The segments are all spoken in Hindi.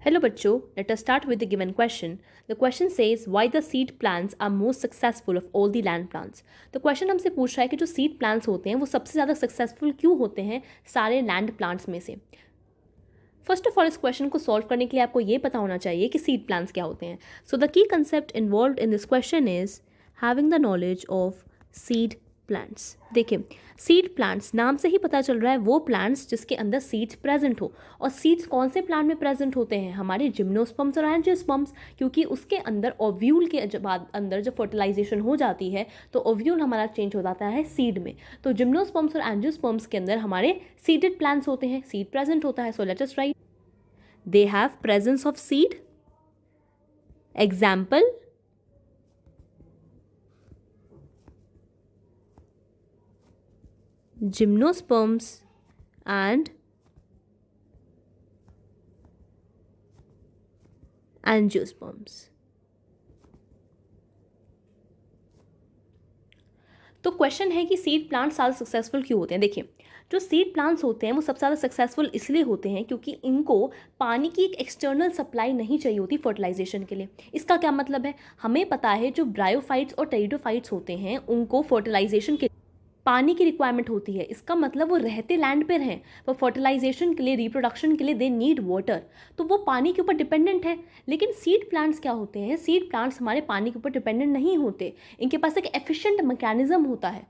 Hello बच्चों, let us start with the given question. The question says why the seed plants are most successful of all the land plants. तो क्वेश्चन हमसे पूछ रहा है कि जो सीड प्लांट्स होते हैं वो सबसे ज़्यादा सक्सेसफुल क्यों होते हैं सारे लैंड प्लांट्स में से. फर्स्ट ऑफ ऑल इस क्वेश्चन को सॉल्व करने के लिए आपको ये पता होना चाहिए कि सीड प्लांट्स क्या होते हैं. So the key concept involve in this question is having the knowledge of seed plants. देखिए, सीड प्लांट्स नाम से ही पता चल रहा है वो प्लांट्स जिसके अंदर सीड्स प्रेजेंट हो. और सीड्स कौन से प्लांट में प्रेजेंट होते हैं? हमारे जिम्नोस्पर्म्स और एंजियोस्पर्म्स, क्योंकि उसके अंदर ओव्यूल के बाद अंदर जब फर्टिलाइजेशन हो जाती है तो ओव्यूल हमारा चेंज हो जाता है सीड में. तो जिम्नोस्पर्म्स और एंजियोस्पर्म्स के अंदर हमारे सीडेड प्लांट्स होते हैं, सीड प्रेजेंट होता है. So let us right they have presence of seed. Example, gymnosperms and angiosperms. तो क्वेश्चन है कि सीड प्लांट्स ज़्यादा सक्सेसफुल क्यों होते हैं. देखिए, जो सीड प्लांट्स होते हैं वो सबसे ज़्यादा सक्सेसफुल इसलिए होते हैं क्योंकि इनको पानी की एक एक्सटर्नल सप्लाई नहीं चाहिए होती फर्टिलाइजेशन के लिए. इसका क्या मतलब है? हमें पता है जो ब्रायोफाइट्स और टेरिडोफाइट्स होते हैं उनको फर्टिलाइजेशन के पानी की रिक्वायरमेंट होती है. इसका मतलब वो रहते लैंड पर हैं, वो फर्टिलाइजेशन के लिए, रिप्रोडक्शन के लिए दे नीड वाटर. तो वो पानी के ऊपर डिपेंडेंट है. लेकिन सीड प्लांट्स क्या होते हैं? सीड प्लांट्स हमारे पानी के ऊपर डिपेंडेंट नहीं होते. इनके पास एक एफिशिएंट मैकेनिज्म होता है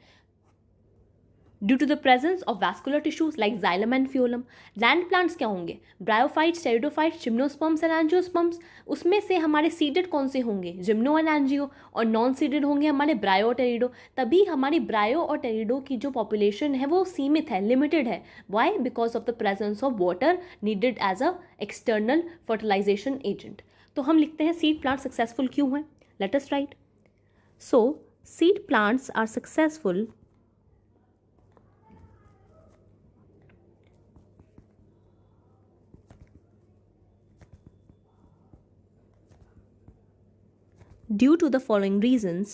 due to the presence of vascular tissues like xylem and phloem. Land plants क्या होंगे? Bryophytes, pteridophytes, gymnosperms and angiosperms. उसमें से हमारे सीडेड कौन से होंगे? Gymno and angio. और नॉन सीडेड होंगे हमारे ब्रायो और टेरिडो. तभी हमारी ब्रायो और टेरिडो की जो पॉपुलेशन है वो सीमित है, लिमिटेड है. Why? Because of the presence of water needed as a external fertilisation agent. तो हम लिखते हैं सीड प्लांट सक्सेसफुल क्यों हैं. Let us write. So seed plants are successful due to the following reasons.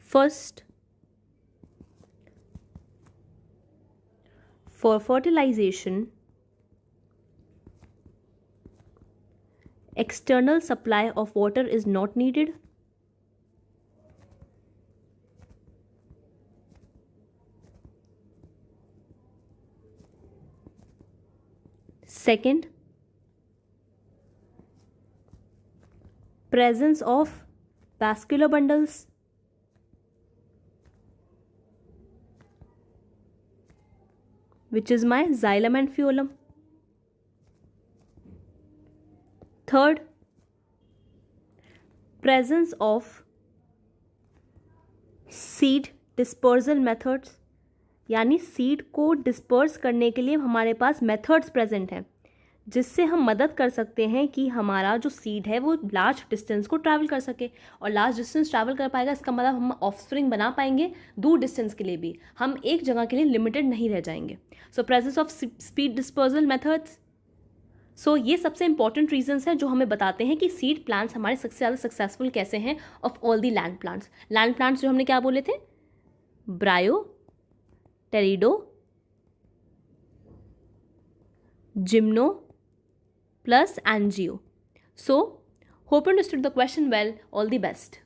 First, for fertilization, external supply of water is not needed. Second, presence of vascular bundles. Which is my xylem and phloem. Third, presence of seed dispersal methods. यानी सीड को डिस्पर्स करने के लिए हमारे पास मेथड्स प्रेजेंट हैं जिससे हम मदद कर सकते हैं कि हमारा जो सीड है वो लार्ज डिस्टेंस को ट्रैवल कर सके. और लार्ज डिस्टेंस ट्रैवल कर पाएगा, इसका मतलब हम ऑफस्प्रिंग बना पाएंगे दूर डिस्टेंस के लिए भी. हम एक जगह के लिए लिमिटेड नहीं रह जाएंगे. So presence of seed dispersal methods. So ये सबसे इंपॉर्टेंट रीजंस हैं जो हमें बताते हैं कि सीड प्लांट्स हमारे सबसे ज़्यादा सक्सेसफुल कैसे हैं of all the land plants. Land plants जो हमने क्या बोले थे? ब्रायो, टेरिडो, gymno plus angio. So, hope you understood the question well. All the best.